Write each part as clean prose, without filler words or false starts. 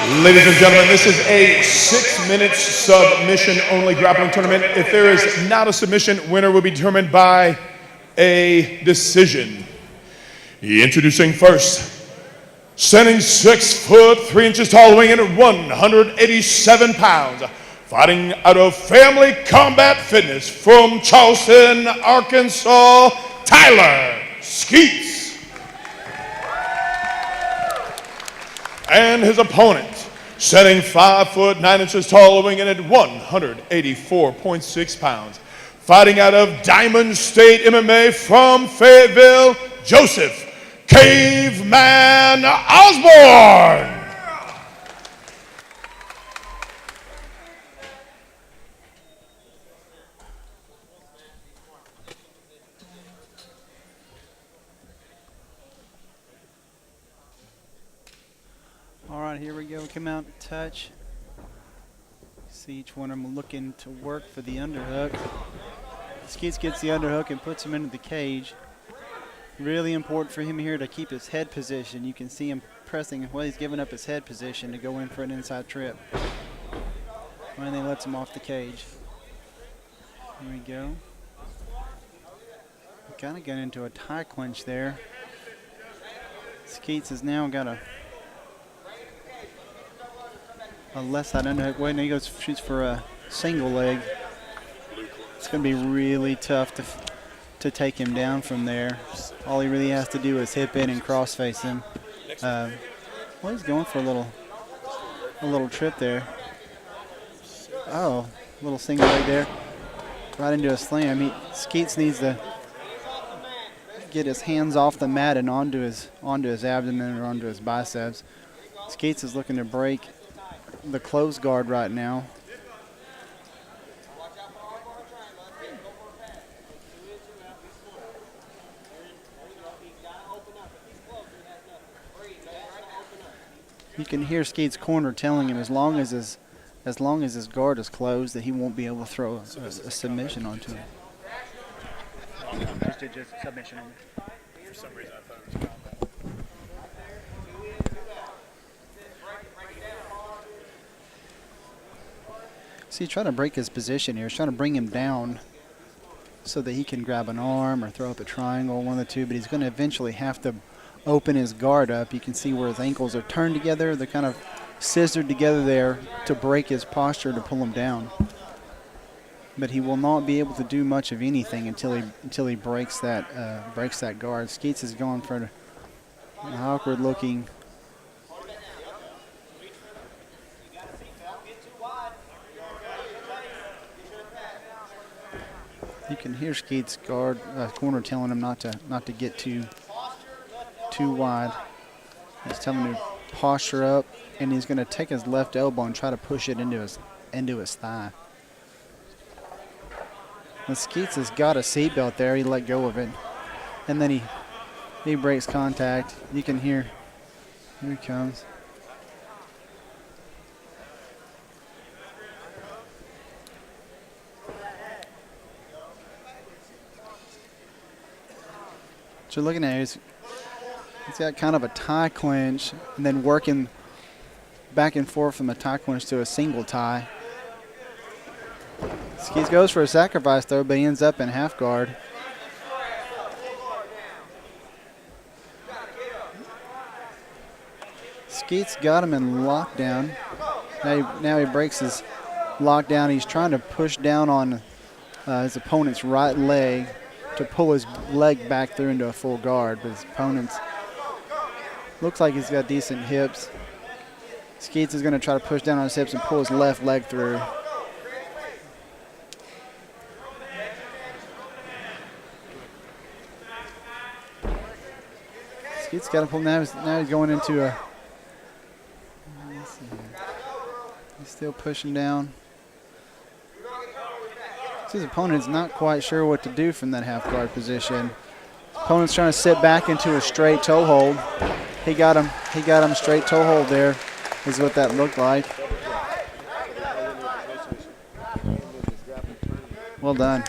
Ladies and gentlemen, this is a 6-minute submission-only grappling tournament. If there is not a submission, winner will be determined by a decision. Introducing first, standing 6 foot 3 inches tall, weighing in at 187 pounds, fighting out of Family Combat Fitness from Charleston, Arkansas, Tyler Skeets. And his opponent, standing 5 foot 9 inches tall, weighing in at 184.6 pounds, fighting out of Diamond State MMA from Fayetteville, Joseph Caveman Osborne. All right, here we go. Come out, touch. See each one of them looking to work for the underhook. Skeets gets the underhook and puts him into the cage. Really important for him here to keep his head position. You can see him pressing, well, he's giving up his head position to go in for an inside trip. And then lets him off the cage. Here we go. Kind of got into a tie clinch there. Skeets has now got a left side underhook. Wait, now he goes shoots for a single leg. It's going to be really tough to take him down from there. All he really has to do is hip in and cross face him. Well, he's going for a little trip there. Oh, a little single leg there. Right into a slam. Skeets needs to get his hands off the mat and onto his abdomen or onto his biceps. Skeets is looking to break the closed guard right now. You can hear Skeets' corner telling him as long as his guard is closed that he won't be able to throw a submission onto him. Just submission only. For some reason I thought it was combat. See, trying to break his position here. He's trying to bring him down so that he can grab an arm or throw up a triangle, one of the two, but he's going to eventually have to open his guard up. You can see where his ankles are turned together. They're kind of scissored together there to break his posture to pull him down. But he will not be able to do much of anything until he breaks that guard. Skeets is going for an awkward looking. You can hear Skeets' guard corner telling him not to get too wide. He's telling him to posture up, and he's going to take his left elbow and try to push it into his thigh. When Skeets has got a seatbelt there, he let go of it, and then he breaks contact. You can hear, here he comes. So looking at it, he's got kind of a tie clinch and then working back and forth from a tie clinch to a single tie. Skeets goes for a sacrifice though, but he ends up in half guard. Skeets got him in lockdown. Now he breaks his lockdown. He's trying to push down on his opponent's right leg to pull his leg back through into a full guard, but his opponent's looks like he's got decent hips. Skeets is going to try to push down on his hips and pull his left leg through. Skeets got to pull now. He's going into a. He's still pushing down. His opponent's not quite sure what to do from that half guard position. Opponent's trying to sit back into a straight toe hold. He got him straight toe hold there, is what that looked like. Well done.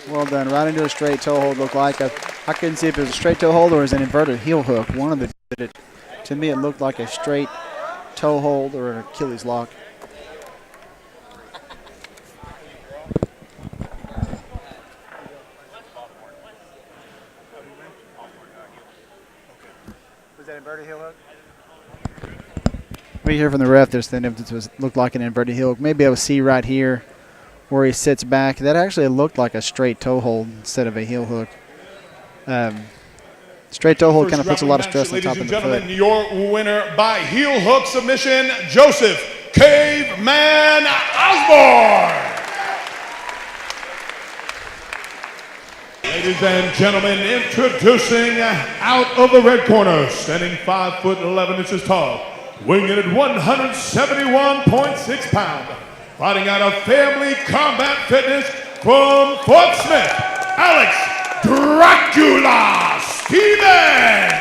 Well done. Right into a straight toe hold looked like. I couldn't see if it was a straight toe hold or it was an inverted heel hook. To me, it looked like a straight toe hold or an Achilles lock. Was that inverted heel hook? We hear from the ref this then it looked like an inverted heel hook. Maybe I will see right here where he sits back. That actually looked like a straight toe hold instead of a heel hook. Straight toe hold kind of puts a lot of stress on top of the foot. Ladies and gentlemen, your winner by heel hook submission, Joseph Caveman Osborne. Ladies and gentlemen, introducing out of the red corner, standing 5'11" tall, weighing in at 171.6 pounds, fighting out of Family Combat Fitness from Fort Smith, Alex Dracula Stevens.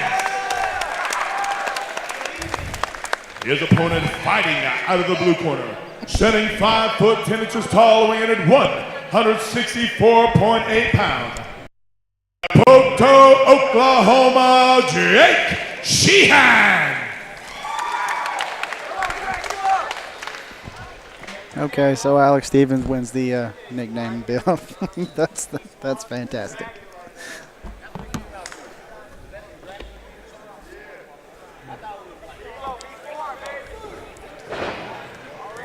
His opponent fighting out of the blue corner, standing 5'10" tall, weighing in at 164.8 pounds. Poto, Oklahoma, Jake Sheehan. Okay, so Alex Stevens wins the nickname, Bill. that's fantastic.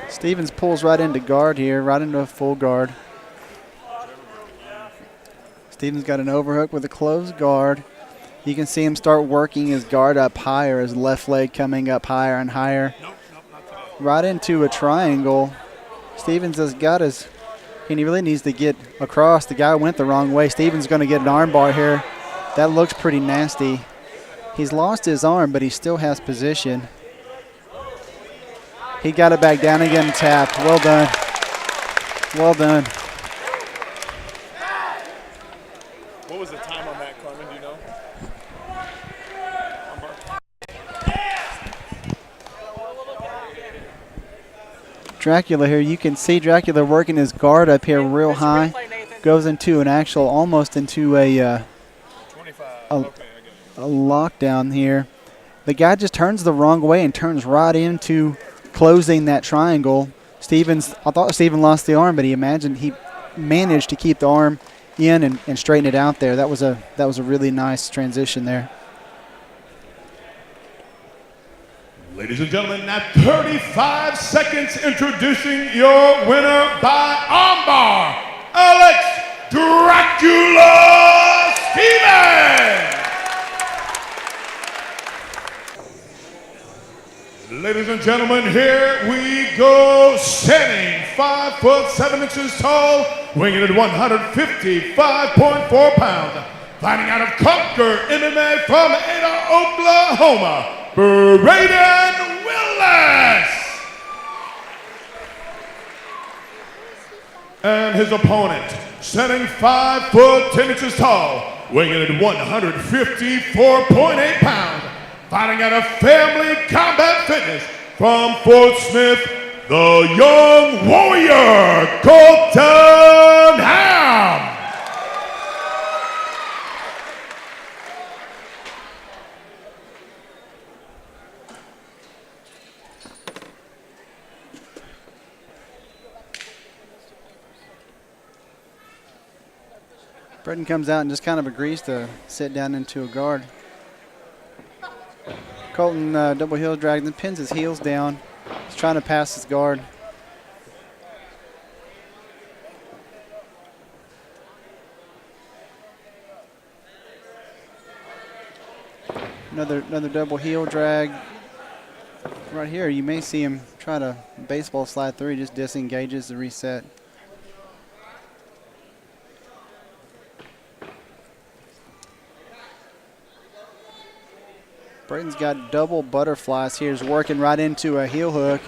Stevens pulls right into guard here, right into a full guard. Stevens got an overhook with a closed guard. You can see him start working his guard up higher, his left leg coming up higher and higher. Right into a triangle. Stevens has got his, and he really needs to get across. The guy went the wrong way. Stevens going to get an arm bar here. That looks pretty nasty. He's lost his arm, but he still has position. He got it back down again and tapped. Well done. Well done. What was the time on that, Carmen? Do you know? Dracula here, you can see Dracula working his guard up here real high. Goes into an actual, almost into a lockdown here. The guy just turns the wrong way and turns right into closing that triangle. Stevens, I thought Steven lost the arm, but he managed to keep the arm in and straighten it out there. That was a really nice transition there. Ladies and gentlemen, at 35 seconds, introducing your winner by armbar, Alex Dracula Stevens. Ladies and gentlemen, here we go, standing 5'7" tall, weighing in at 155.4 pounds, fighting out of Conquer MMA from Ada, Oklahoma, Braden Willis. And his opponent, standing 5'10" tall, weighing in at 154.8 pounds, fighting out of Family Combat Fitness from Fort Smith, the Young Warrior, Colton Ham. Britton comes out and just kind of agrees to sit down into a guard. Colton double heel drag, then pins his heels down. He's trying to pass his guard. Another double heel drag. Right here, you may see him try to baseball slide through. He just disengages the reset. Braden's got double butterflies here. He's working right into a heel hook.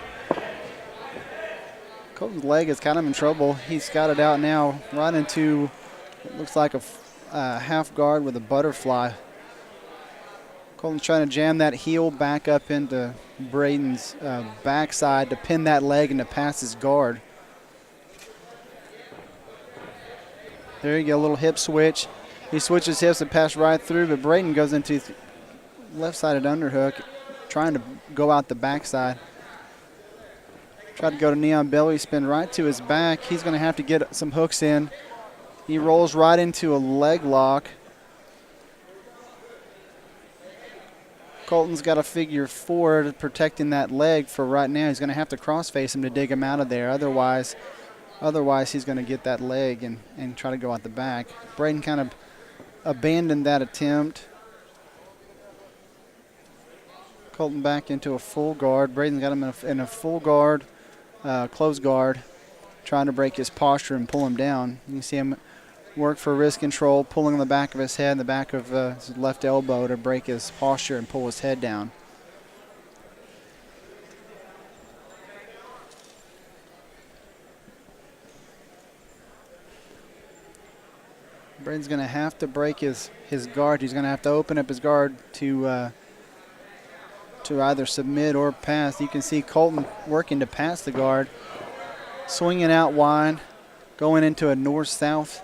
Colton's leg is kind of in trouble. He's got it out now, right into what looks like a half guard with a butterfly. Colton's trying to jam that heel back up into Braden's backside to pin that leg and to pass his guard. There you go, a little hip switch. He switches hips and passes right through, but Braden goes into left-sided underhook, trying to go out the backside. Tried to go to knee on belly, spin right to his back. He's going to have to get some hooks in. He rolls right into a leg lock. Colton's got a figure 4 protecting that leg for right now. He's going to have to cross-face him to dig him out of there. Otherwise he's going to get that leg and try to go out the back. Braden kind of abandoned that attempt. Colton back into a full guard. Braden's got him in a full guard, closed guard, trying to break his posture and pull him down. You can see him work for wrist control, pulling the back of his head and the back of his left elbow to break his posture and pull his head down. Braden's going to have to break his guard. He's going to have to open up his guard to either submit or pass. You can see Colton working to pass the guard, swinging out wide, going into a north-south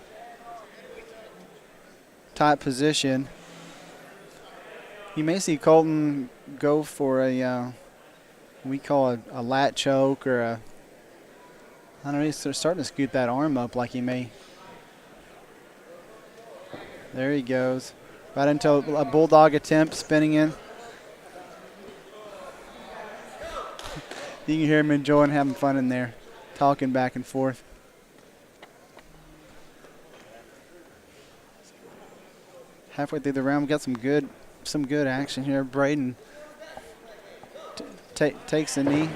type position. You may see Colton go for a we call a lat choke or a, I don't know, he's starting to scoot that arm up like he may. There he goes. Right into a bulldog attempt, spinning in. You can hear him enjoying having fun in there, talking back and forth. Halfway through the round, we got some good action here. Braden takes the knee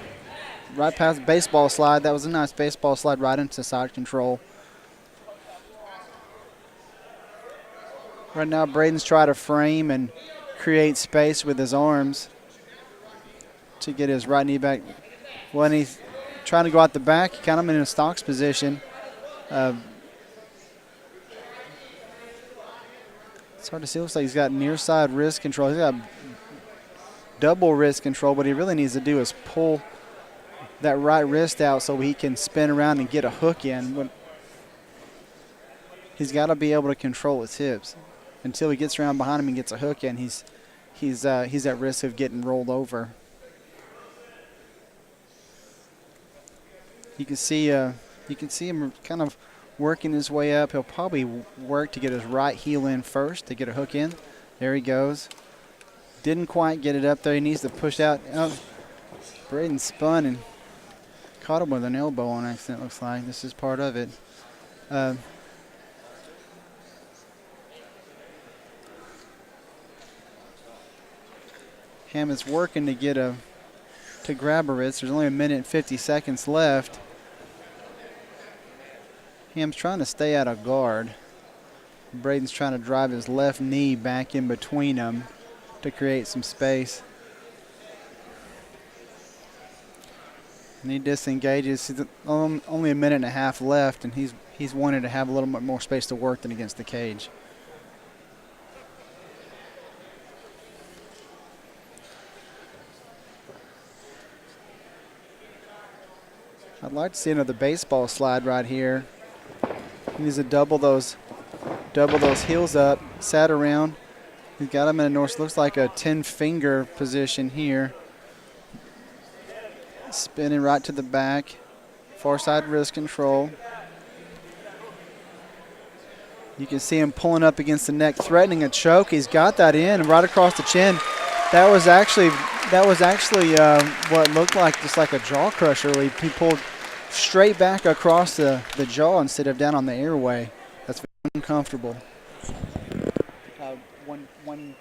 right past baseball slide. That was a nice baseball slide right into side control. Right now, Braden's trying to frame and create space with his arms to get his right knee back. When he's trying to go out the back, he kind of in a stocks position. It's hard to see. Looks like he's got near side wrist control. He's got double wrist control. What he really needs to do is pull that right wrist out so he can spin around and get a hook in. He's got to be able to control his hips. Until he gets around behind him and gets a hook in, he's at risk of getting rolled over. You can see him kind of working his way up. He'll probably work to get his right heel in first to get a hook in. There he goes. Didn't quite get it up there. He needs to push out. Oh, Braden spun and caught him with an elbow on accident, looks like. This is part of it. Ham is working to grab a wrist. There's only 1 minute and 50 seconds left. Ham's trying to stay out of guard. Braden's trying to drive his left knee back in between them to create some space. And he disengages. Only 1.5 minutes left, and he's wanted to have a little bit more space to work than against the cage. I'd like to see another baseball slide right here. He needs to double those heels up, sat around. He's got him in a north, looks like a 10-finger position here. Spinning right to the back, far side wrist control. You can see him pulling up against the neck, threatening a choke. He's got that in right across the chin. That was actually what looked like just like a jaw crusher. He pulled straight back across the jaw instead of down on the airway. That's very uncomfortable. One.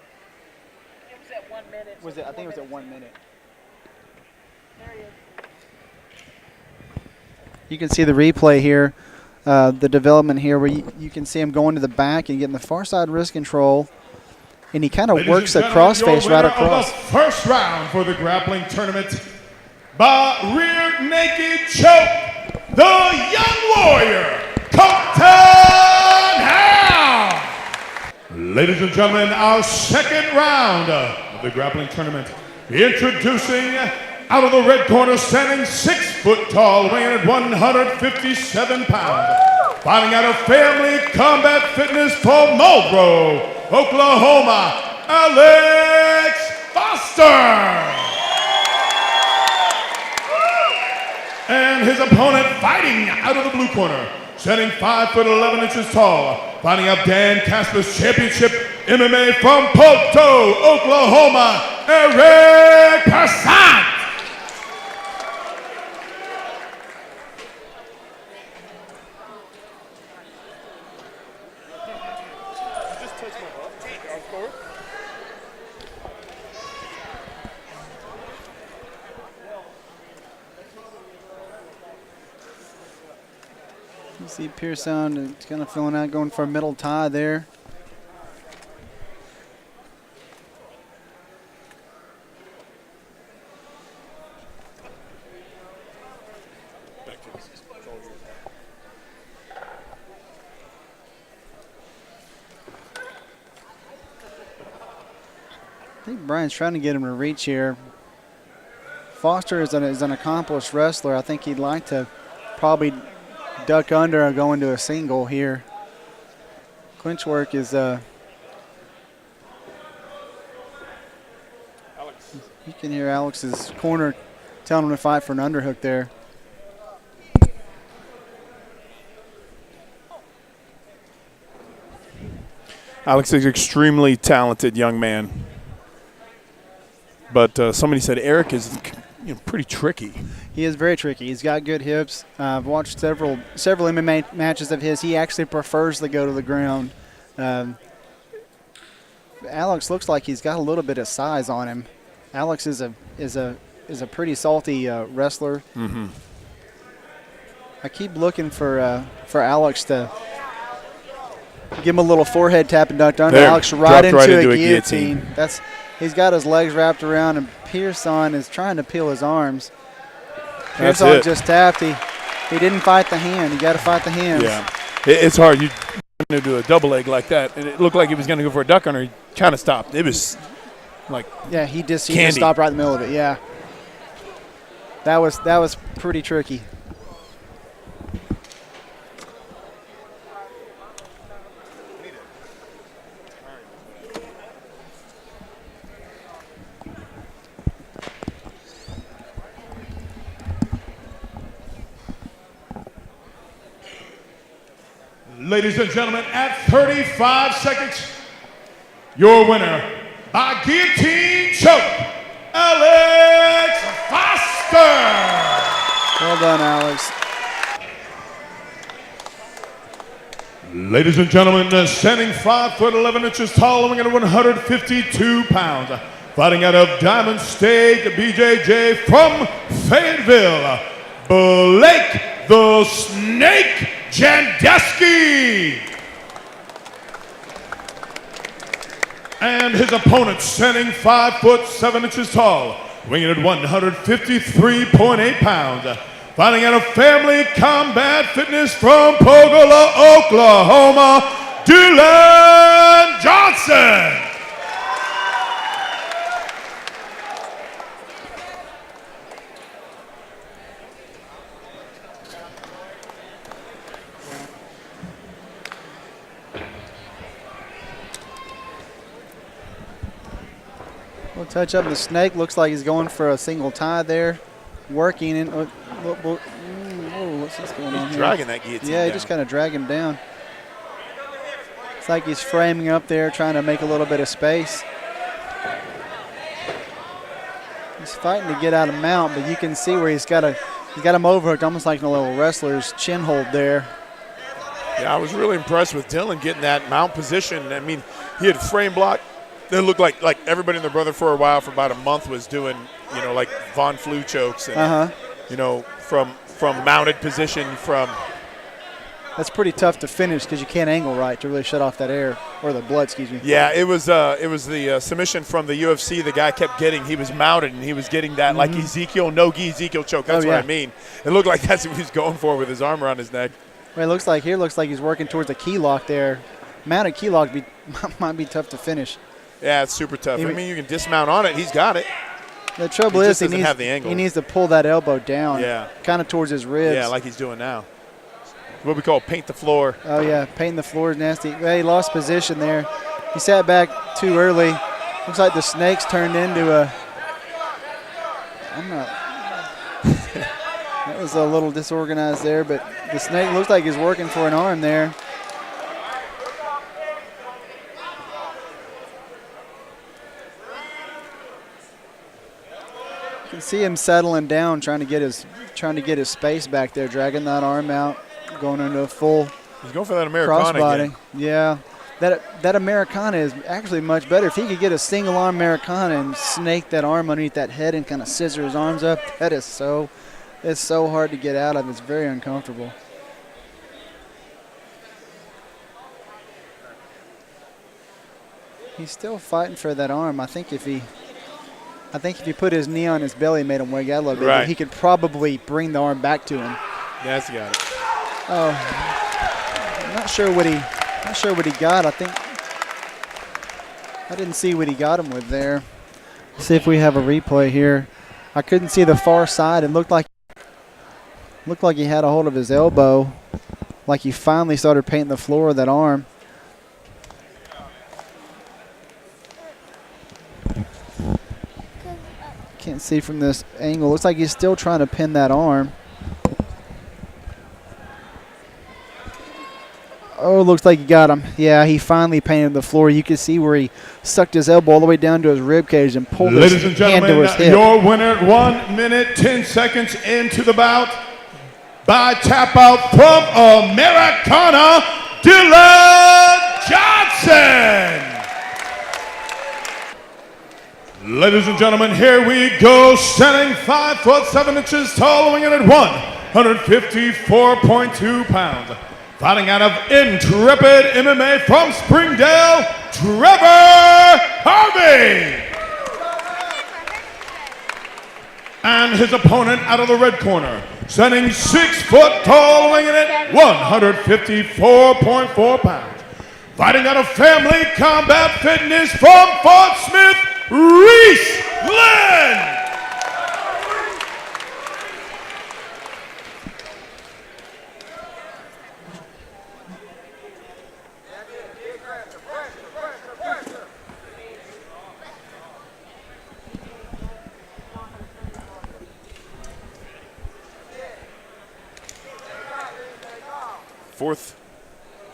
It was at 1 minute. Was it? I think it was at 1 minute. There he is. You can see the replay here, the development here, where you can see him going to the back and getting the far side wrist control, and he kind of works the crossface right across. Of the first round for the grappling tournament by rear naked choke, the young warrior, Colton Ham. Ladies and gentlemen, our second round of the grappling tournament. Introducing out of the red corner, standing 6 foot tall, weighing at 157 pounds. Fighting out of Family Combat Fitness from Marlboro, Oklahoma, Alex Foster. And his opponent fighting out of the blue corner, standing 5'11" tall, fighting up Dan Casper's championship MMA from Poco, Oklahoma, Eric Persant. You see Pearson kind of filling out, going for a middle tie there. I think Brian's trying to get him to reach here. Foster is an accomplished wrestler. I think he'd like to probably duck under or go into a single here. Clinch work is you can hear Alex's corner telling him to fight for an underhook there. Alex is an extremely talented young man, but somebody said Eric is pretty tricky. He is very tricky. He's got good hips. I've watched several MMA matches of his. He actually prefers to go to the ground. Alex looks like he's got a little bit of size on him. Alex is a pretty salty wrestler. Mm-hmm. I keep looking for Alex to give him a little forehead tap and ducked under. There, Alex right into a guillotine. He's got his legs wrapped around, and Pearson is trying to peel his arms. That's Pearson it. just tapped. He didn't fight the hand. You got to fight the hands. Yeah, it's hard. You're going to do a double leg like that, and it looked like he was going to go for a duck under. He kind of stopped. It was like he just candy. stopped right in the middle of it. Yeah, that was pretty tricky. Ladies and gentlemen, at 35 seconds, your winner by guillotine choke, Alex Foster. Well done, Alex. Ladies and gentlemen, standing 5'11" tall, weighing at 152 pounds, fighting out of Diamond State, BJJ from Fayetteville, Blake the Snake Jandeski. And his opponent, standing 5'7" tall, weighing at 153.8 pounds, fighting out of Family Combat Fitness from Pogola, Oklahoma, Dylan Johnson. We'll touch up the Snake. Looks like he's going for a single tie there. Working in. What's this going on here? Dragging that guillotine Yeah, he down. just kind of dragged him down. It's like he's framing up there, trying to make a little bit of space. He's fighting to get out of mount, but you can see where he's got him overhooked, almost like a little wrestler's chin hold there. Yeah, I was really impressed with Dylan getting that mount position. I mean, he had frame block. It looked like everybody and their brother for a while, for about a month, was doing, like Von Flue chokes and, from mounted position from. That's pretty tough to finish because you can't angle right to really shut off that air, or the blood, excuse me. Yeah, it was the submission from the UFC the guy kept getting. He was mounted, and he was getting that like Ezekiel, no-gi Ezekiel choke. That's what I mean. It looked like that's what he was going for with his arm around his neck. Well, it looks like he's working towards a key lock there. Mounted key lock might be tough to finish. Yeah, it's super tough. I mean, you can dismount on it. He's got it. The trouble he is doesn't have the angle. He needs to pull that elbow down. Yeah. Kind of towards his ribs. Yeah, like he's doing now. What we call paint the floor. Oh, yeah, painting the floor is nasty. Well, he lost position there. He sat back too early. Looks like the Snake's turned into a – I'm not That was a little disorganized there, but the snake looks like he's working for an arm there. You can see him settling down, trying to get his space back there, dragging that arm out, going into a full He's going for that Americana crossbody. again. Yeah, that Americana is actually much better. If he could get a single arm Americana and snake that arm underneath that head and kind of scissor his arms up, it's so hard to get out of. It's very uncomfortable. He's still fighting for that arm. I think if he put his knee on his belly and made him wig out a little bit, Right. he could probably bring the arm back to him. That's got it. Oh, I'm not sure what he got. I didn't see what he got him with there. Let's see if we have a replay here. I couldn't see the far side. It looked like he had a hold of his elbow, like he finally started painting the floor of that arm. Can't see from this angle. Looks like he's still trying to pin that arm. Oh, looks like he got him. Yeah, he finally painted the floor. You can see where he sucked his elbow all the way down to his rib cage and pulled his Ladies and hand to gentlemen, his hip. your winner, 1 minute, 10 seconds into the bout, by tap out from Americana, Dylan Johnson. Ladies and gentlemen, here we go, standing 5'7" tall, weighing in at 154.2 pounds. Fighting out of Intrepid MMA from Springdale, Trevor Harvey. And his opponent out of the red corner, standing 6 foot tall, weighing in at 154.4 pounds. Fighting out of Family Combat Fitness from Fort Smith, Reese Lynn.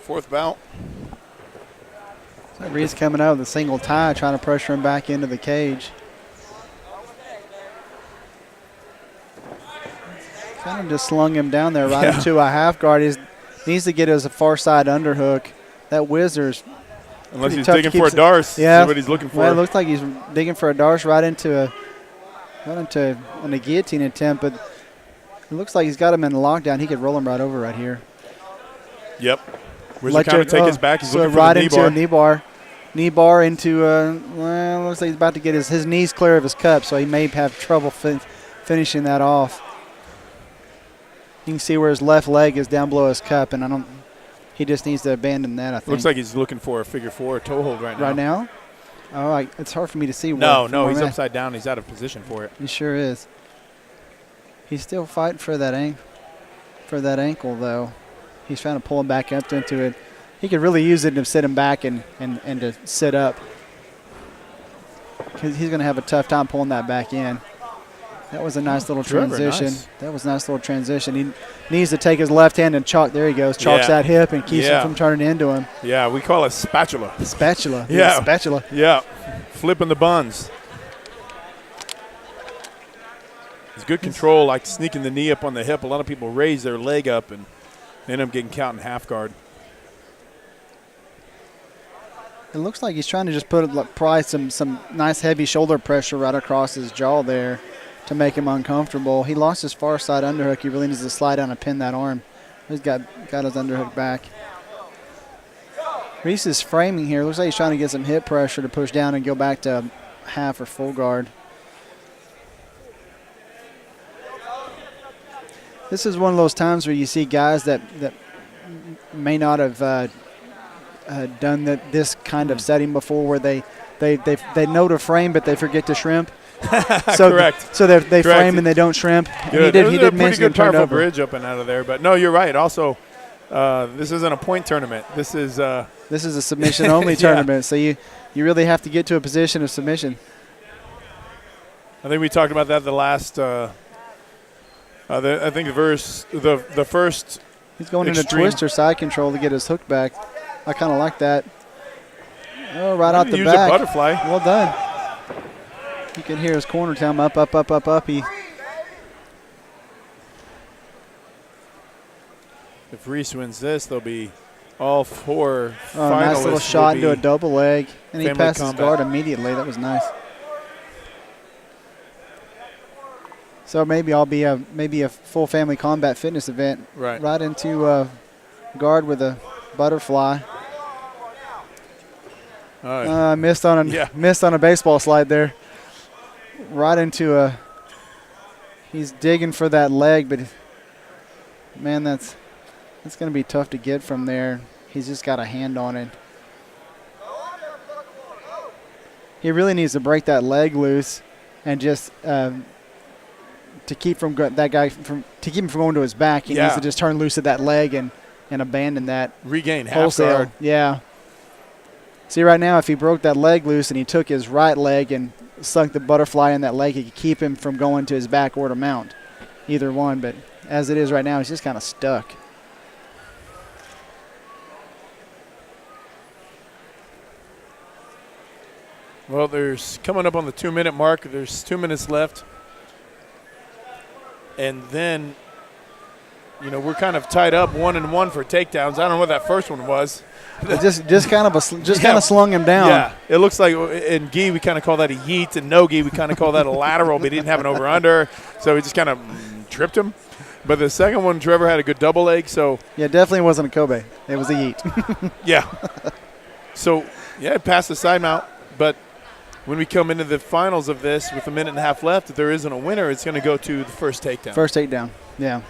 Fourth bout. Reese coming out with a single tie, trying to pressure him back into the cage. Kind of just slung him down there right into a half guard. He needs to get his far side underhook. That Whizzer's Unless he's tough to digging keep for a Darce. Yeah, That's what he's looking for. Well, it looks like he's digging for a Darce right into a guillotine attempt, but it looks like he's got him in lockdown. He could roll him right over right here. Yep. Where's he trying to take his back? He's looking for right the knee into bar. a knee bar. Knee bar into, well, looks like he's about to get his knees clear of his cup, so he may have trouble finishing that off. You can see where his left leg is down below his cup, and he just needs to abandon that, I think. Looks like he's looking for a figure four toe hold right now. Right now? Oh, it's hard for me to see. No, he's upside down. He's out of position for it. He sure is. He's still fighting for that ankle, though. He's trying to pull him back up into it. He could really use it to sit him back and to sit up. Because he's going to have a tough time pulling that back in. That was a nice little transition. Nice. That was a nice little transition. He needs to take his left hand and chalk. There he goes. Chalks that hip and keeps him from turning into him. Yeah, we call it spatula. Spatula. Yeah. Spatula. Yeah. Flipping the buns. It's good control, like sneaking the knee up on the hip. A lot of people raise their leg up and end up getting caught in half guard. It looks like he's trying to just apply some nice heavy shoulder pressure right across his jaw there to make him uncomfortable. He lost his far side underhook. He really needs to slide down and pin that arm. He's got his underhook back. Reese is framing here. Looks like he's trying to get some hip pressure to push down and go back to half or full guard. This is one of those times where you see guys that may not have done this kind of setting before, where they know to frame but they forget to shrimp. So Correct. So they frame and they don't shrimp. Good. He did a pretty good powerful over. bridge up and out of there. But no, you're right. Also, this isn't a point tournament. This is a submission only tournament. So you really have to get to a position of submission. I think we talked about that the last I think the first. He's going into Extreme. twister side control to get his hook back. I kind of like that. Oh, right out the Use back. a butterfly. Well done. You can hear his corner tell him up, up, up, up, up. If Reese wins this, they'll be all 4 Oh, nice little finalists shot will into a be double leg. And he family passed his combat. guard immediately. That was nice. So maybe I'll be a full family combat fitness event. Right. Into guard with a butterfly. Missed on a baseball slide there. Right into a. He's digging for that leg, but man, that's going to be tough to get from there. He's just got a hand on it. He really needs to break that leg loose, and just to keep from that guy from going to his back. He needs to just turn loose of that leg and abandon that. Regain half wholesale. guard. Yeah. See, right now, if he broke that leg loose and he took his right leg and sunk the butterfly in that leg, he could keep him from going to his back or to mount. Either one, but as it is right now, he's just kind of stuck. Well, there's coming up on the 2-minute mark. There's 2 minutes left. And then, we're kind of tied up 1-1 for takedowns. I don't know what that first one was. just kind of slung him down. Yeah, it looks like in gi we kind of call that a yeet, and no gi we kind of call that a lateral, but he didn't have an over-under, so he just kind of tripped him. But the second one, Trevor had a good double leg, so. Yeah, definitely wasn't a Kobe. It was a yeet. Yeah. So, it passed the side mount, but when we come into the finals of this with 1.5 minutes left, if there isn't a winner, it's going to go to the first takedown. First takedown, yeah.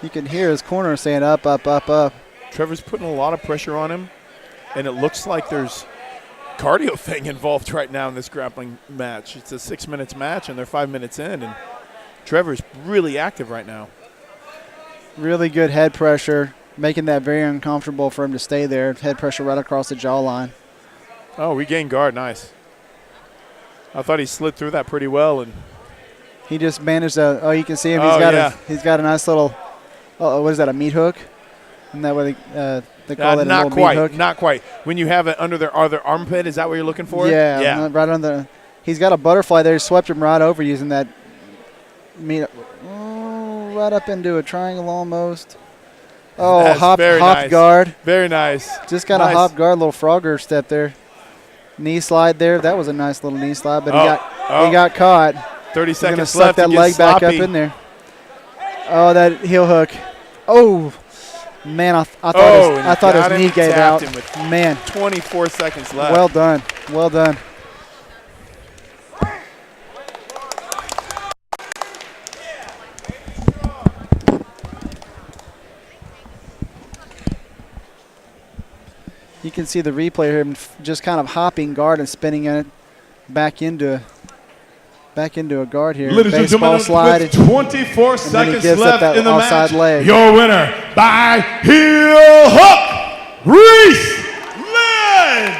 You can hear his corner saying up, up, up, up. Trevor's putting a lot of pressure on him, and it looks like there's cardio thing involved right now in this grappling match. It's a 6 minutes match, and they're 5 minutes in, and Trevor's really active right now. Really good head pressure, making that very uncomfortable for him to stay there. Head pressure right across the jawline. Oh, regained guard, nice. I thought he slid through that pretty well, and he just managed to. Oh, you can see him. He's got a nice little. What is that? A meat hook? Isn't that what they call it? Not a little quite. meat hook? Not quite. When you have it under their armpit, is that what you're looking for? Yeah. Right on the. He's got a butterfly there. He swept him right over using that meat. Oh, right up into a triangle almost. Oh, hop nice. Guard. Very nice. Just got a hop guard, little frogger step there. Knee slide there. That was a nice little knee slide, but he got caught. 30 seconds left. left. That leg back up in there. Oh, that heel hook. Oh, man, I thought his knee gave out. Man, 24 seconds left. Well done. Well done. You can see the replay here, him just kind of hopping guard and spinning it back into a guard here. Ladies and gentlemen, slide, with 24 seconds left in the match, leg. Your winner by heel hook, Reese Lynn.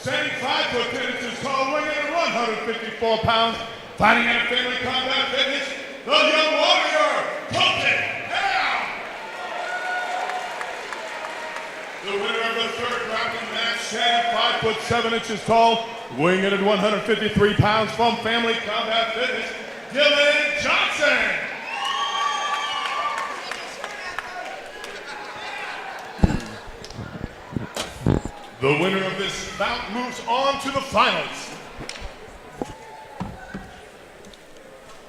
standing 5 foot 10 inches tall, weighing in at 154 pounds, fighting out of Family Combat Fitness, the young warrior, Colton Ham. The winner of the third grappling match, standing 5 foot 7 inches tall, weighing in at 153 pounds, from Family Combat Fitness, Dylan Johnson. The winner of this bout moves on to the finals.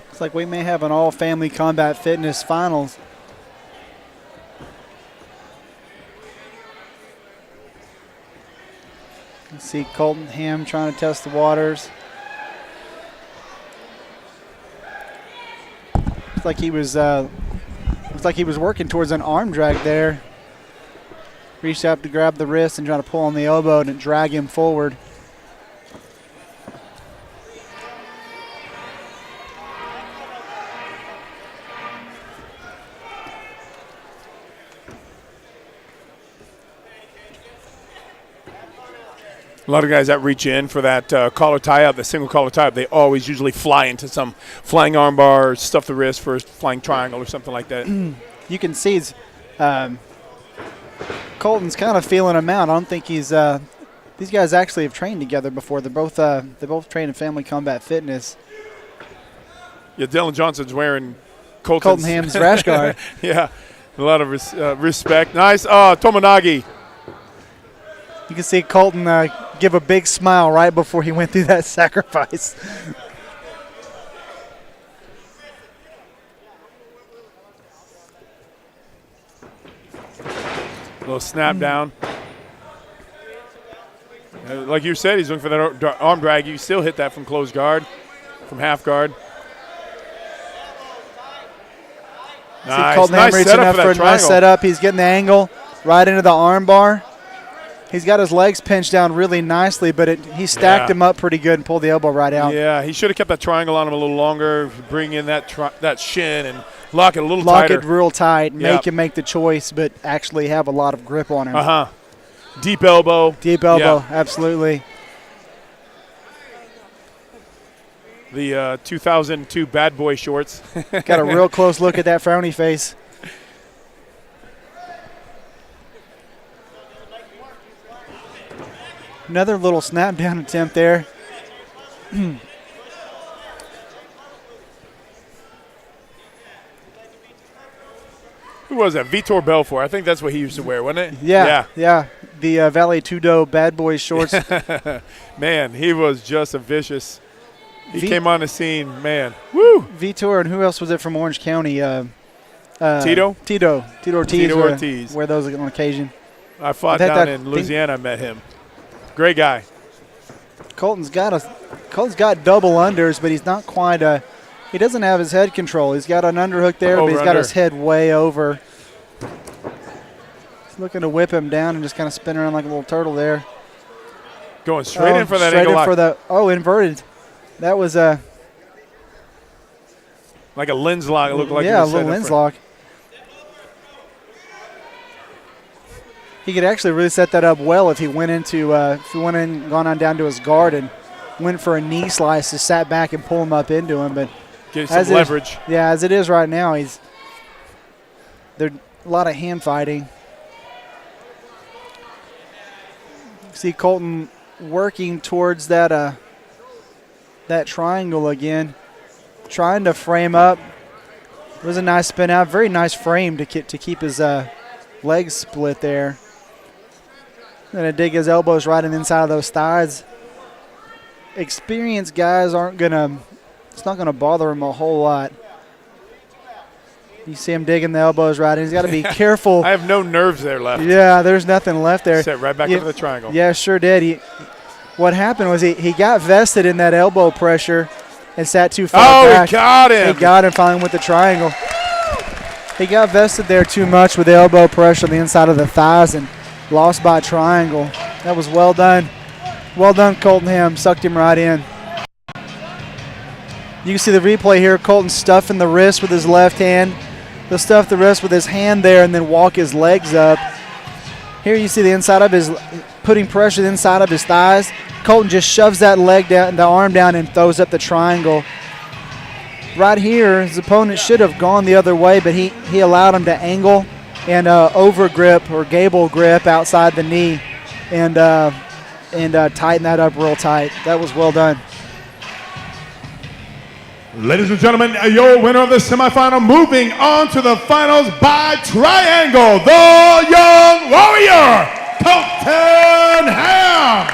Looks like we may have an all-family combat fitness finals. You see Colton Ham trying to test the waters. Looks like he was working towards an arm drag there. Reached out to grab the wrist and try to pull on the elbow and drag him forward. A lot of guys that reach in for that collar tie-up, the single collar tie-up, they always usually fly into some flying armbar, or stuff the wrist for a flying triangle or something like that. You can see Colton's kind of feeling him out. I don't think he's. These guys actually have trained together before. They're both trained in Family Combat Fitness. Yeah, Dylan Johnson's wearing Colton Ham's rash guard. Yeah, a lot of respect. Nice. Tomonagi. You can see Colton give a big smile right before he went through that sacrifice. Little snap down. Like you said, he's looking for that arm drag. You still hit that from close guard, from half guard. Nice, Colton nice reaching setup up for a nice setup. He's getting the angle right into the arm bar. He's got his legs pinched down really nicely, but he stacked him up pretty good and pulled the elbow right out. Yeah, he should have kept that triangle on him a little longer, bring in that shin and lock it a little tighter. Lock it real tight, make him make the choice, but actually have a lot of grip on him. Uh-huh. Deep elbow. Deep elbow, absolutely. The 2002 bad boy shorts. Got a real close look at that frowny face. Another little snap down attempt there. Who was that? Vitor Belfort. I think that's what he used to wear, wasn't it? Yeah. The Vale Tudo bad boy shorts. Man, he was just a vicious. He came on the scene, man. Woo! Vitor, and who else was it from Orange County? Tito? Tito Ortiz. Tito Ortiz. Wear those on occasion. I fought down in Louisiana. I met him. Great guy. Colton's got double unders, but he's not quite he doesn't have his head control. He's got an underhook there, but he's got his head way over. He's looking to whip him down and just kind of spin around like a little turtle there. Going straight in for that angle lock. Inverted. That was like a lens lock. It looked like a little lens lock. He could actually really set that up well if he went into gone on down to his guard and went for a knee slice, just sat back and pull him up into him. But get some leverage. As it is right now, there's a lot of hand fighting. See Colton working towards that triangle again, trying to frame up. It was a nice spin out, very nice frame to keep his legs split there. Going to dig his elbows right in the inside of those thighs. Experienced guys it's not going to bother him a whole lot. You see him digging the elbows right in. He's got to be careful. I have no nerves there left. Yeah, there's nothing left there. Set right back into the triangle. Yeah, sure did. What happened was he got vested in that elbow pressure and sat too far back. Oh, he got him. He got him finally with the triangle. He got vested there too much with the elbow pressure on the inside of the thighs and lost by triangle. That was well done. Well done, Colton Ham. Sucked him right in. You can see the replay here. Colton stuffing the wrist with his left hand. He'll stuff the wrist with his hand there and then walk his legs up. Here you see the inside of putting pressure inside of his thighs, Colton just shoves that leg down, the arm down, and throws up the triangle. Right here, his opponent should have gone the other way, but he allowed him to angle and over grip or gable grip outside the knee and tighten that up real tight. That was well done. Ladies and gentlemen, your winner of the semifinal, moving on to the finals by triangle, the Young Warrior, Colton Ham.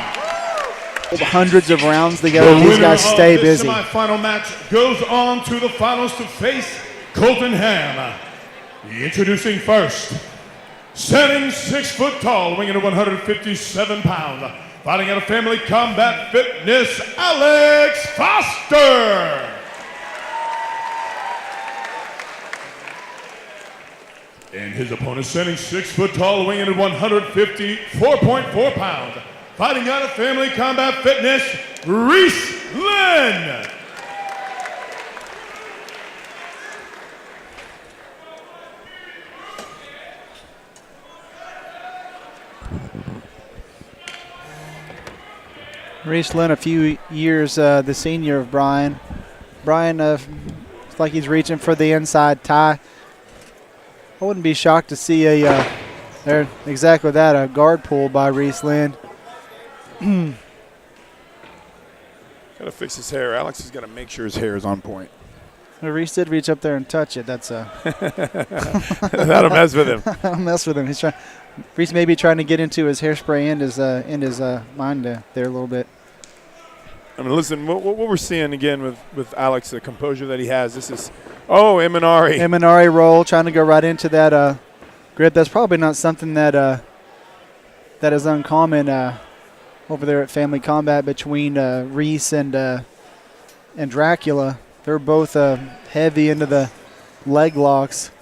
Hundreds of rounds together. These guys stay busy. The semifinal match goes on to the finals to face Colton Ham. Introducing first, standing 6 foot tall, weighing in at 157 pounds, fighting out of Family Combat Fitness, Alex Foster. And his opponent, standing 6 foot tall, weighing in at 154.4 pounds, fighting out of Family Combat Fitness, Reese Lynn. Reese Lynn, a few years the senior of Brian. Brian, it's like he's reaching for the inside tie. I wouldn't be shocked to see there exactly that, a guard pull by Reese Lynn. Got to fix his hair. Alex has got to make sure his hair is on point. Well, Reese did reach up there and touch it. That's That'll mess with him. That'll mess with him. He's trying. Reese may be trying to get into his hairspray and his mind there a little bit. I mean, listen, what we're seeing again with Alex, the composure that he has. This is Eminari. Eminari roll, trying to go right into that grip. That's probably not something that is uncommon over there at Family Combat between Reese and Dracula. They're both heavy into the leg locks.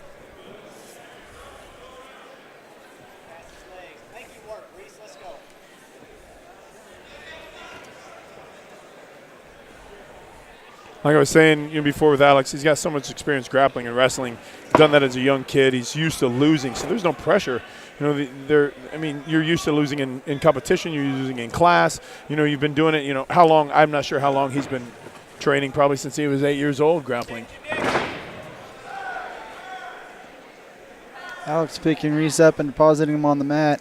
Like I was saying before with Alex, he's got so much experience grappling and wrestling. Done that as a young kid. He's used to losing, so there's no pressure. You're used to losing in competition. You're losing in class. You've been doing it. How long? I'm not sure how long he's been training. Probably since he was 8 years old, grappling. Alex picking Reese up and depositing him on the mat.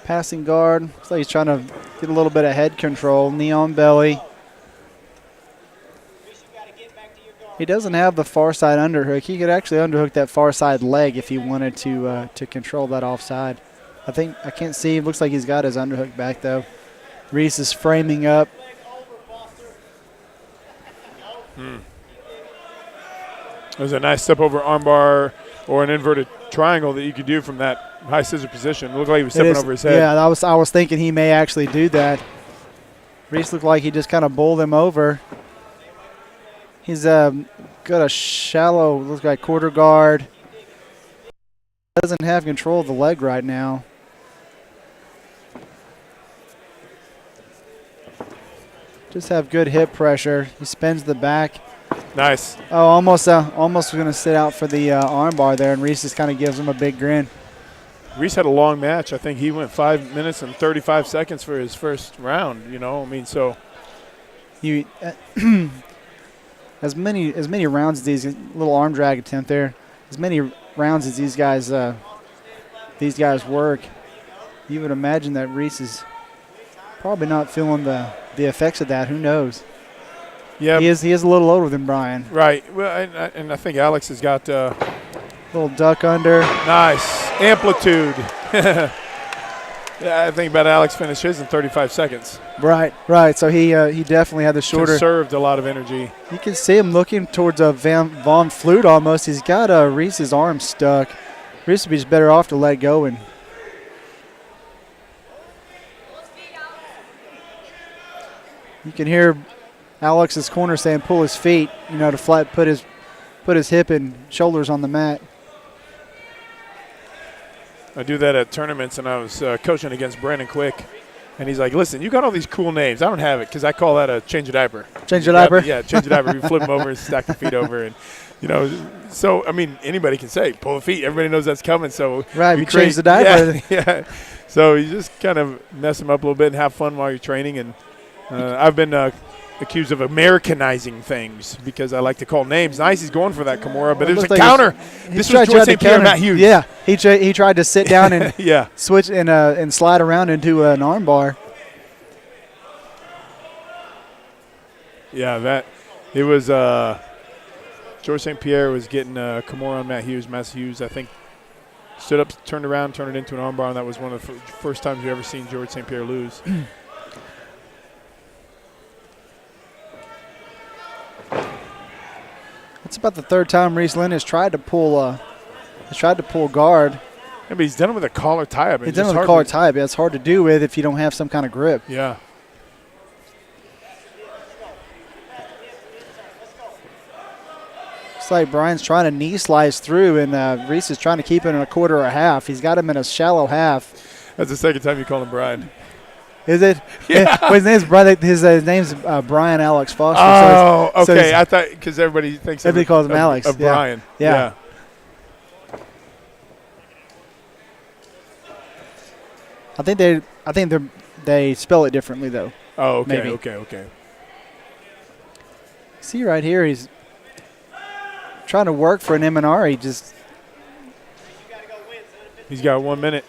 Passing guard. Looks like he's trying to get a little bit of head control. Knee on belly. He doesn't have the far side underhook. He could actually underhook that far side leg if he wanted to control that offside. I can't see. It looks like he's got his underhook back though. Reese is framing up. There's a nice step over armbar or an inverted triangle that you could do from that high scissor position. It looked like he was stepping over his head. Yeah, I was thinking he may actually do that. Reese looked like he just kind of bowled him over. He's got a shallow, looks like quarter guard. Doesn't have control of the leg right now. Just have good hip pressure. He spins the back. Nice. Oh, almost going to sit out for the armbar there, and Reese just kind of gives him a big grin. Reese had a long match. I think he went 5 minutes and 35 seconds for his first round. So you. As many rounds as these little arm drag attempt there, as many rounds as these guys work, you would imagine that Reese is probably not feeling the effects of that. Who knows? Yeah, he is a little older than Brian. Right. Well, and I think Alex has got little duck under. Nice amplitude. Yeah, I think about Alex finished his in 35 seconds. Right. So he definitely had the shorter. Conserved a lot of energy. You can see him looking towards a Von Flute almost. He's got Reese's arm stuck. Reese would be just better off to let go. And you can hear Alex's corner saying, "Pull his feet," to flat put his hip and shoulders on the mat. I do that at tournaments, and I was coaching against Brandon Quick, and he's like, "Listen, you got all these cool names. I don't have it because I call that a change of diaper." Change of diaper? Yeah, change of diaper. You flip them over and stack your feet over, and so I mean, anybody can say pull the feet. Everybody knows that's coming. So right, you change the diaper. Yeah. So you just kind of mess him up a little bit and have fun while you're training. And I've been accused of Americanizing things because I like to call names. Nice, he's going for that Kimura, but there's a counter. This was George St. Pierre and Matt Hughes. Yeah, he tried to sit down and yeah. switch and slide around into an armbar. Yeah, it was George St. Pierre was getting Kimura on Matt Hughes. Matt Hughes, I think, stood up, turned around, turned it into an armbar, and that was one of the first times you ever seen George St. Pierre lose. It's about the third time Reese Lynn has tried to pull guard. Yeah, but he's done it with a collar tie-up. He's done it with a collar tie-up. Yeah, it's hard to do with if you don't have some kind of grip. Yeah. It's like Brian's trying to knee slice through, and Reese is trying to keep it in a quarter or a half. He's got him in a shallow half. That's the second time you call him Brian. Is it? Yeah. Well, his name's Brian. His name's Brian Alex Foster. Oh, so okay. I thought because everybody thinks everybody calls him Alex. Of Yeah. Brian. Yeah. I think they spell it differently though. Oh, okay, Maybe. okay. See right here, he's trying to work for an M&R. He's got 1 minute.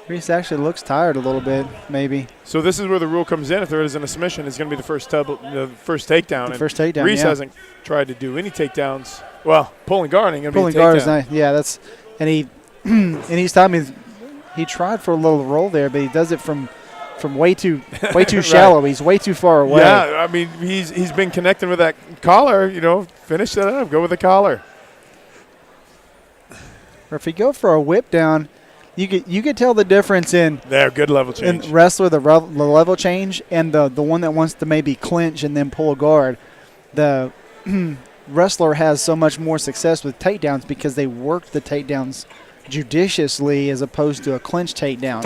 Reese actually looks tired a little bit, maybe. So this is where the rule comes in. If there isn't a submission, it's going to be the first takedown. The first takedown. Reese yeah. hasn't tried to do any takedowns. Well, pulling guard ain't going to be a Pulling guard is takedown. nice. Yeah, that's and he and he's telling me he tried for a little roll there, but he does it from way too Right. shallow. He's way too far away. Yeah, I mean he's been connecting with that collar. Finish that up. Go with the collar. Or if you go for a whip down, you could tell the difference in There, good level change. wrestler the level change and the one that wants to maybe clinch and then pull a guard. The wrestler has so much more success with takedowns because they work the takedowns judiciously as opposed to a clinch takedown.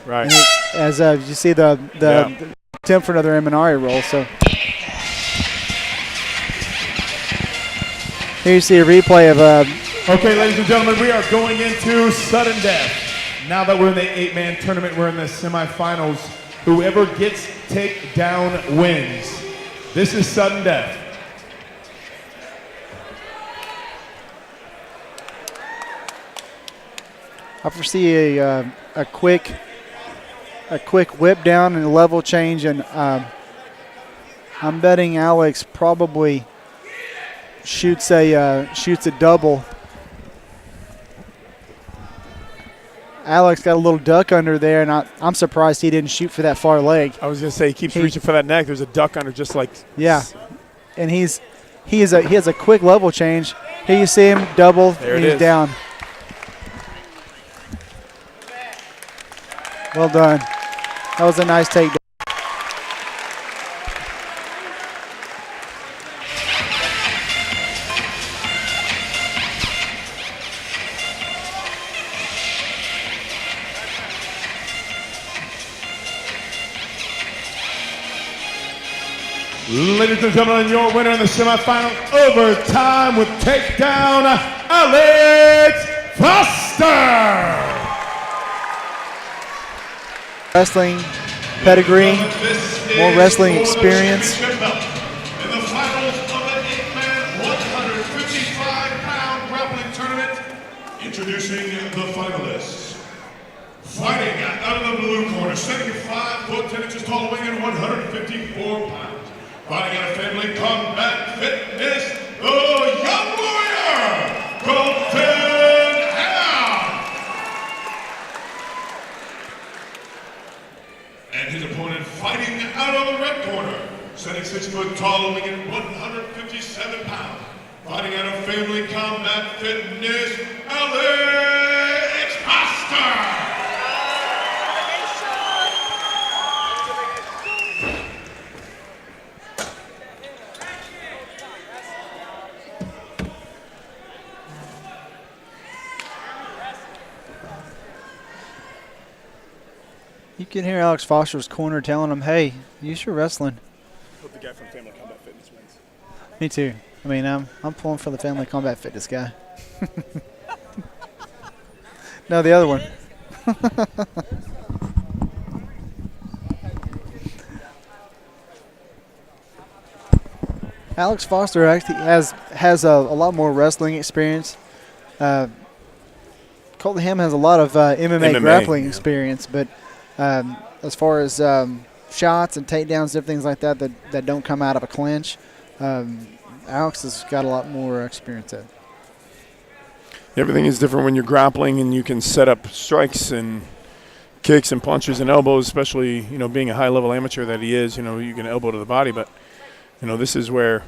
Right. And as you see the attempt for another M&R roll. So here you see a replay of Okay, ladies and gentlemen, we are going into sudden death. Now that we're in the 8-man tournament, we're in the semifinals. Whoever gets takedown wins. This is sudden death. I foresee a quick whip down and a level change, and I'm betting Alex probably shoots a double. Alex got a little duck under there, and I'm surprised he didn't shoot for that far leg. I was going to say he keeps reaching for that neck. There's a duck under just like. Yeah, and he has a quick level change. Here you see him double, and he's down. Well done. That was a nice takedown. Ladies and gentlemen, your winner in the semifinal overtime with takedown, Alex Foster. Wrestling pedigree, more wrestling experience. In the finals of the 8-man 155-pound grappling tournament, introducing the finalists. Fighting out of the blue corner, standing at 5 foot 10 inches tall, weighing 154 pounds. Fighting out of Family Combat Fitness, the young warrior, Colton Howe. And his opponent fighting out of the red corner, standing 6 foot tall, weighing 157 pounds. Fighting out of Family Combat Fitness, Alex Foster. You can hear Alex Foster's corner telling him, hey, use your wrestling. Hope the guy from Family Combat Fitness wins. Me too. I mean, I'm pulling for the Family Combat Fitness guy. No, the other one. Alex Foster actually has a lot more wrestling experience. Colton Ham has a lot of MMA grappling experience, but as far as shots and takedowns, different things like that that don't come out of a clinch, Alex has got a lot more experience at. Everything is different when you're grappling, and you can set up strikes and kicks and punches and elbows, especially, being a high-level amateur that he is, you can elbow to the body. But, this is where,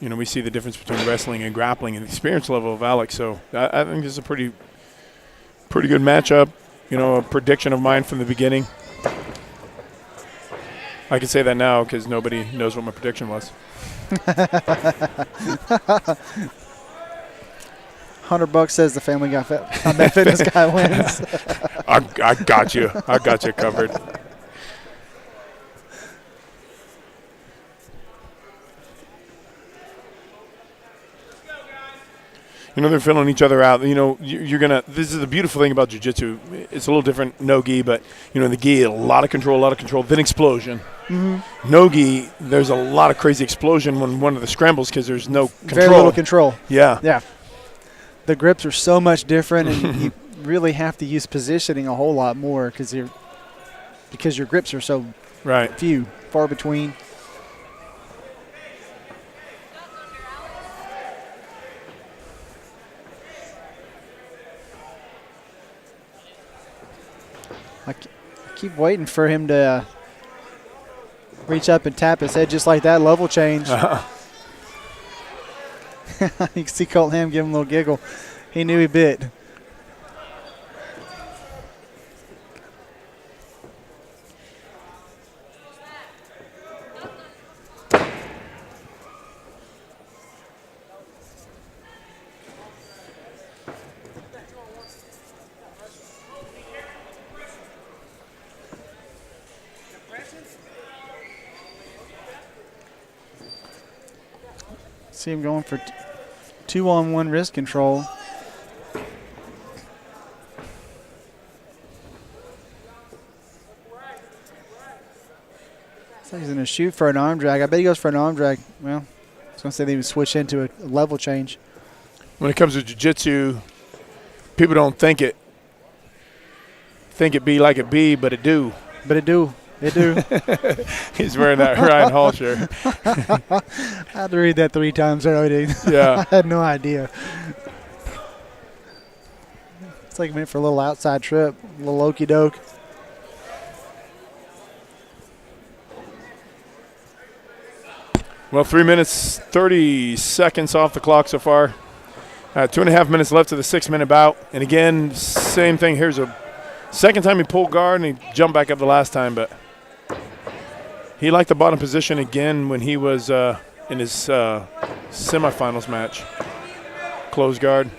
we see the difference between wrestling and grappling and the experience level of Alex. So I think this is a pretty good matchup, a prediction of mine from the beginning. I can say that now because nobody knows what my prediction was. $100 says the Family Guy Fitness guy wins. I got you. I got you covered. They're filling each other out. You're going to – this is the beautiful thing about jiu-jitsu. It's a little different, no gi, but, the gi, a lot of control, then explosion. Mm-hmm. No gi, there's a lot of crazy explosion when one of the scrambles because there's no control. Very little control. Yeah. Yeah. The grips are so much different, and you really have to use positioning a whole lot more because your grips are so far between. I keep waiting for him to reach up and tap his head just like that. Level change. You can see Colton Ham give him a little giggle. He knew he bit. See him going for two-on-one wrist control. So he's going to shoot for an arm drag. I bet he goes for an arm drag. Well, I was going to say they would switch into a level change. When it comes to jiu-jitsu, people don't think it be like it be, but it do. But it do. They do. He's wearing that Ryan Hall shirt. I had to read that 3 times already. Yeah. I had no idea. It's like meant for a little outside trip, a little okey doke. Well, 3 minutes, 30 seconds off the clock so far. 2.5 minutes left of the 6-minute bout. And again, same thing. Here's a second time he pulled guard and he jumped back up the last time, but he liked the bottom position again when he was in his semifinals match. Close guard.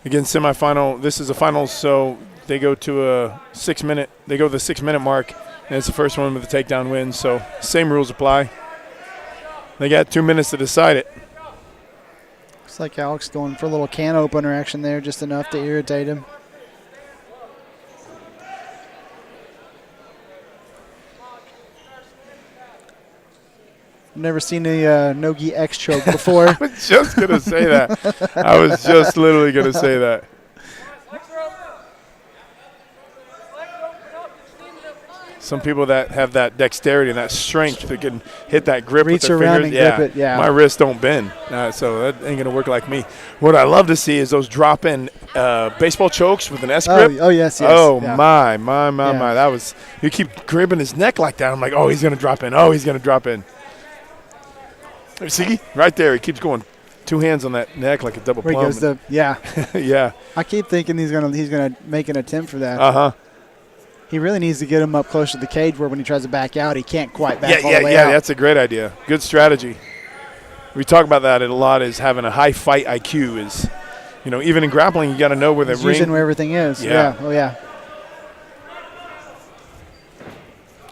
Again, semifinal. This is a final, so they go to a 6-minute. They go to the 6-minute mark, and it's the first one with the takedown win. So same rules apply. They got 2 minutes to decide it. Looks like Alex going for a little can opener action there, just enough to irritate him. Never seen a no-gi X choke before. I was just going to say that. I was just literally going to say that. Some people that have that dexterity and that strength that can hit that grip reach with their around fingers. and grip it, yeah. My wrists don't bend, so that ain't going to work like me. What I love to see is those drop-in baseball chokes with an S grip. Oh, yes. Oh, yeah. my. That was – you keep gripping his neck like that. I'm like, oh, he's going to drop in. Oh, he's going to drop in. See? Right there. He keeps going 2 hands on that neck like a double plum. Where he goes yeah. Yeah. I keep thinking he's gonna make an attempt for that. Uh-huh. He really needs to get him up close to the cage where when he tries to back out, he can't quite back all the way out. Yeah, that's a great idea. Good strategy. We talk about that a lot, is having a high fight IQ is, even in grappling, you got to know where the ring. Using where everything is. Yeah. Oh, yeah.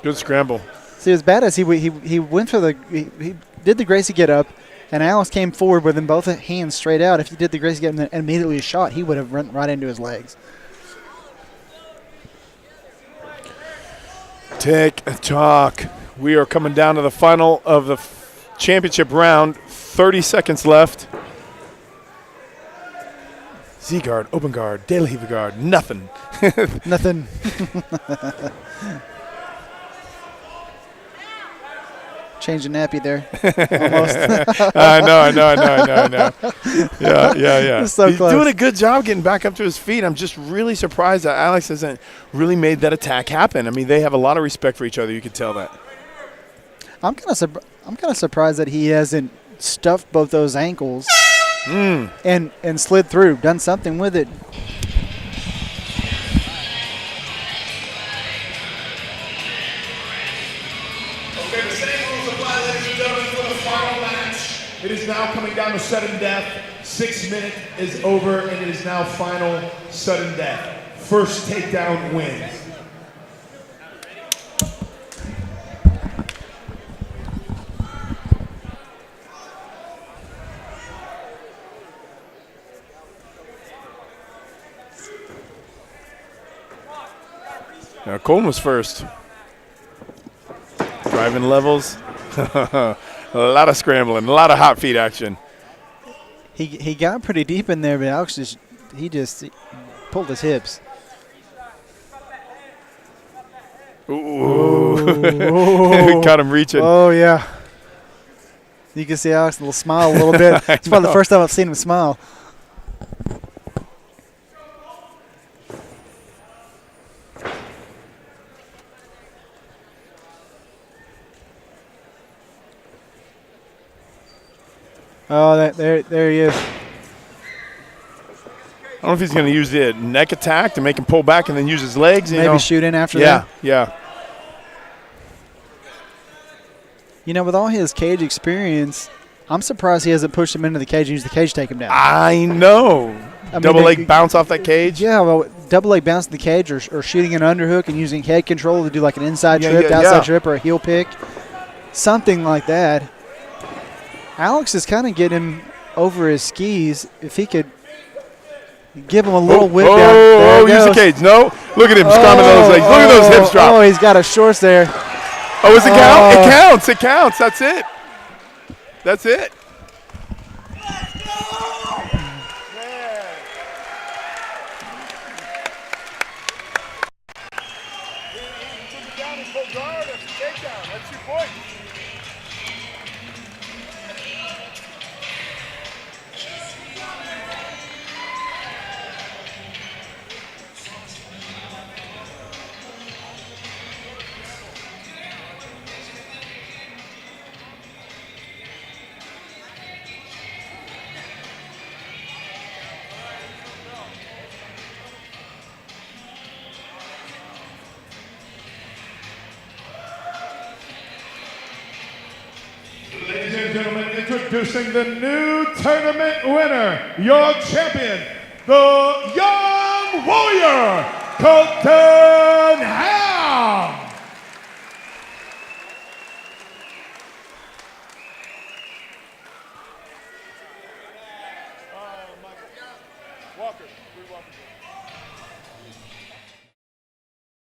Good scramble. See, as bad as he went for he did the Gracie get up, And Alex came forward with them both hands straight out. If he did the Gracie get him and immediately a shot, he would have run right into his legs. Tick-tock. We are coming down to the final of the championship round. 30 seconds left. Z-guard, open guard, De La Riva guard, nothing. Nothing. Change the nappy there. Almost. I know. Yeah. So He's close. doing a good job getting back up to his feet. I'm just really surprised that Alex hasn't really made that attack happen. I mean, they have a lot of respect for each other. You can tell that. I'm kind of surprised that he hasn't stuffed both those ankles and slid through, done something with it. Okay, the same rules apply, ladies and gentlemen, for the final match. It is now coming down to sudden death. 6 minutes is over, and it is now final sudden death. First takedown wins. Now, Coleman was first. Driving levels. A lot of scrambling, a lot of hot feet action. He got pretty deep in there, but Alex just pulled his hips. Ooh. Caught him reaching. Oh, yeah. You can see Alex a little smile a little bit. It's probably the first time I've seen him smile. Oh, there he is. I don't know if he's going to use the neck attack to make him pull back and then use his legs. Maybe shoot in after that. Yeah. You know, with all his cage experience, I'm surprised he hasn't pushed him into the cage and used the cage to take him down. I know. Double leg bounce off that cage. Yeah, well, double leg bounce in the cage or shooting an underhook and using head control to do like an inside trip, outside trip, or a heel pick. Something like that. Alex is kind of getting him over his skis. If he could give him a little whip down. Oh, use the cage. No. Look at him scrumming those legs. Look at those hips drop. Oh, he's got his shorts there. Oh, does it count? It counts. It counts. That's it. That's it. That's your point. Ladies and gentlemen, introducing the new tournament winner, your champion, the Young Warrior, Colton Ham.